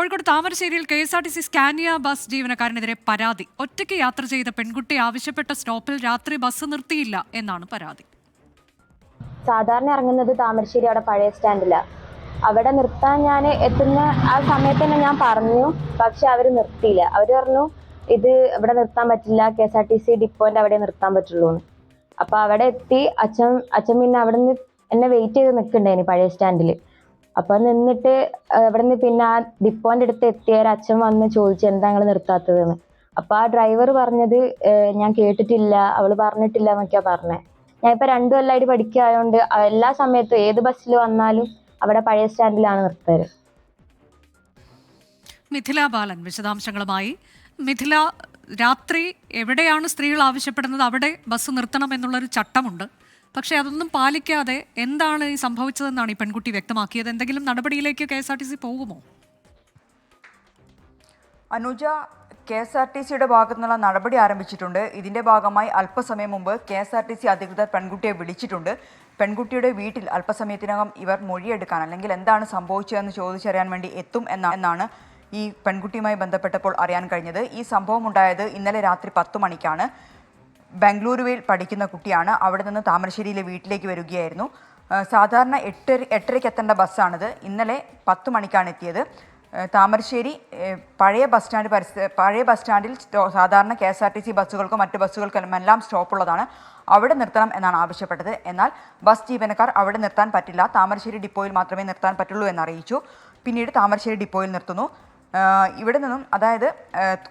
കോഴിക്കോട് താമരശ്ശേരിയിൽ KSRTC Scania bus ജീവനക്കാരനെതിരെ പരാതി. ഒറ്റയ്ക്ക് യാത്ര ചെയ്ത പെൺകുട്ടി ആവശ്യപ്പെട്ട സ്റ്റോപ്പിൽ രാത്രി ബസ് നിർത്തിയില്ല എന്നാണ് പരാതി. സാധാരണ ഇറങ്ങുന്നത് താമരശ്ശേരി അവിടെ പഴയ സ്റ്റാൻഡിലാണ്. അവിടെ നിർത്താൻ ഞാൻ എത്തുന്ന ആ സമയത്ത് തന്നെ ഞാൻ പറഞ്ഞു, പക്ഷെ അവർ നിർത്തിയില്ല. അവർ പറഞ്ഞു ഇത് ഇവിടെ നിർത്താൻ പറ്റില്ല, KSRTC ഡിപ്പോന്റെ അവിടെ നിർത്താൻ പറ്റുള്ളൂ എന്ന്. അപ്പൊ അവിടെ എത്തി അച്ഛൻ പിന്നെ അവിടെ നിന്ന് എന്നെ വെയിറ്റ് ചെയ്ത് നിൽക്കണ്ടേനി പഴയ സ്റ്റാൻഡിൽ. അപ്പൊ നിന്നിട്ട് അവിടെ നിന്ന് പിന്നെ ആ ഡിപ്പോന്റെ അടുത്ത് എത്തിയ അച്ഛൻ വന്ന് ചോദിച്ചു എന്താ നിങ്ങൾ നിർത്താത്തതെന്ന്. അപ്പൊ ആ ഡ്രൈവർ പറഞ്ഞത് ഞാൻ കേട്ടിട്ടില്ല, അവള് പറഞ്ഞിട്ടില്ല എന്നൊക്കെയാ പറഞ്ഞേ. ഞാൻ ഇപ്പൊ 2 കൊല്ലമായിട്ട് പഠിക്കായോണ്ട് എല്ലാ സമയത്തും ഏത് ബസ്സിൽ വന്നാലും അവിടെ പഴയ സ്റ്റാൻഡിലാണ് നിർത്താറ്. മിഥില ബാലൻ വിശദാംശങ്ങളുമായി. മിഥില, രാത്രി എവിടെയാണ് സ്ത്രീകൾ ആവശ്യപ്പെടുന്നത് അവിടെ ബസ് നിർത്തണം എന്നുള്ളൊരു ചട്ടമുണ്ട്. പക്ഷെ അതൊന്നും പാലിക്കാതെ എന്താണ് ഈ സംഭവിച്ചതെന്നാണ് ഈ പെൺകുട്ടി വ്യക്തമാക്കിയത്. എന്തെങ്കിലും നടപടിയിലേക്ക് KSRTC പോകുമോ? അനുജ, KSRTCയുടെ ഭാഗത്തു നിന്നുള്ള നടപടി ആരംഭിച്ചിട്ടുണ്ട്. ഇതിന്റെ ഭാഗമായി അല്പസമയം മുമ്പ് KSRTC അധികൃതർ പെൺകുട്ടിയെ വിളിച്ചിട്ടുണ്ട്. പെൺകുട്ടിയുടെ വീട്ടിൽ അല്പസമയത്തിനകം ഇവർ മൊഴിയെടുക്കാൻ അല്ലെങ്കിൽ എന്താണ് സംഭവിച്ചതെന്ന് ചോദിച്ചറിയാൻ വേണ്ടി എത്തും എന്നാണ് ഈ പെൺകുട്ടിയുമായി ബന്ധപ്പെട്ടപ്പോൾ അറിയാൻ കഴിഞ്ഞത്. ഈ സംഭവം ഉണ്ടായത് ഇന്നലെ രാത്രി 10 മണിക്കാണ്. ബംഗളൂരുവിൽ പഠിക്കുന്ന കുട്ടിയാണ്. അവിടെ നിന്ന് താമരശ്ശേരിയിലെ വീട്ടിലേക്ക് വരികയായിരുന്നു. സാധാരണ 8:30 എത്തേണ്ട ബസ്സാണിത്. ഇന്നലെ 10 മണിക്കാണ് എത്തിയത്. താമരശ്ശേരി പഴയ ബസ് സ്റ്റാൻഡിൽ സാധാരണ KSRTC ബസ്സുകൾക്കും മറ്റ് ബസ്സുകൾക്കും എല്ലാം സ്റ്റോപ്പുള്ളതാണ്. അവിടെ നിർത്തണം എന്നാണ് ആവശ്യപ്പെട്ടത്. എന്നാൽ ബസ് ജീവനക്കാർ അവിടെ നിർത്താൻ പറ്റില്ല, താമരശ്ശേരി ഡിപ്പോയിൽ മാത്രമേ നിർത്താൻ പറ്റുള്ളൂ എന്നറിയിച്ചു. പിന്നീട് താമരശ്ശേരി ഡിപ്പോയിൽ നിർത്തുന്നു. ഇവിടെ നിന്നും, അതായത്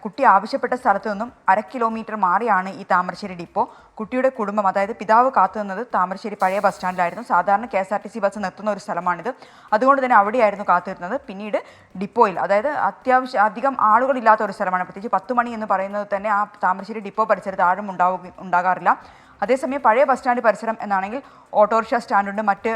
കുട്ടി ആവശ്യപ്പെട്ട സ്ഥലത്തു നിന്നും 1/2 കിലോമീറ്റർ മാറിയാണ് ഈ താമരശ്ശേരി ഡിപ്പോ. കുട്ടിയുടെ കുടുംബം, അതായത് പിതാവ് കാത്തു നിന്നത് താമരശ്ശേരി പഴയ ബസ് സ്റ്റാൻഡിലായിരുന്നു. സാധാരണ KSRTC ബസ് നിർത്തുന്ന ഒരു സ്ഥലമാണിത്. അതുകൊണ്ട് തന്നെ അവിടെയായിരുന്നു കാത്തിരുന്നത്. പിന്നീട് ഡിപ്പോയിൽ, അതായത് അധികം ആളുകളില്ലാത്ത ഒരു സ്ഥലമാണ്. പ്രത്യേകിച്ച് 10 മണി എന്ന് പറയുന്നത് തന്നെ ആ താമരശ്ശേരി ഡിപ്പോ പരിസരത്ത് ആരും ഉണ്ടാകാറില്ല. അതേസമയം പഴയ ബസ് സ്റ്റാൻഡ് പരിസരം എന്നാണെങ്കിൽ ഓട്ടോറിക്ഷ സ്റ്റാൻഡുണ്ട്, മറ്റ്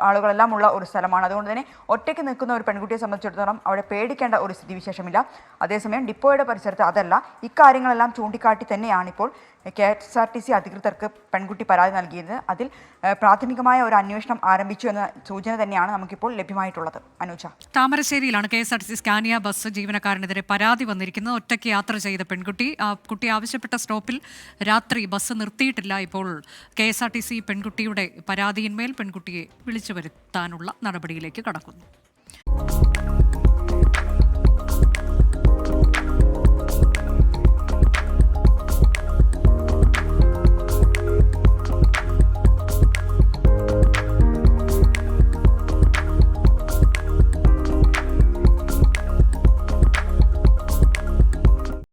ആളുകളെല്ലാം ഉള്ള ഒരു സ്ഥലമാണ്. അതുകൊണ്ട് തന്നെ ഒറ്റയ്ക്ക് നിൽക്കുന്ന ഒരു പെൺകുട്ടിയെ സംബന്ധിച്ചിടത്തോളം അവിടെ പേടിക്കേണ്ട ഒരു സ്ഥിതിവിശേഷമില്ല. അതേസമയം ഡിപ്പോയുടെ പരിസരത്ത് അതല്ല. ഇക്കാര്യങ്ങളെല്ലാം ചൂണ്ടിക്കാട്ടി തന്നെയാണ് ഇപ്പോൾ KSRTC അധികൃതർക്ക് പെൺകുട്ടി പരാതി നൽകിയത്. അതിൽ പ്രാഥമികമായ ഒരു അന്വേഷണം ആരംഭിച്ചു എന്ന സൂചന തന്നെയാണ് നമുക്കിപ്പോൾ ലഭ്യമായിട്ടുള്ളത്. അനുജ, താമരശ്ശേരിയിലാണ് KSRTC സ്കാനിയ ബസ് ജീവനക്കാരനെതിരെ പരാതി വന്നിരിക്കുന്നത്. ഒറ്റയ്ക്ക് യാത്ര ചെയ്ത പെൺകുട്ടി, ആ കുട്ടി ആവശ്യപ്പെട്ട സ്റ്റോപ്പിൽ രാത്രി ബസ് നിർത്തിയിട്ടില്ല. ഇപ്പോൾ KSRTC പെൺകുട്ടിയുടെ പരാതിയിന്മേൽ പെൺകുട്ടിയെ വിളിച്ചു വരുത്താനുള്ള നടപടിയിലേക്ക് കടക്കുന്നു.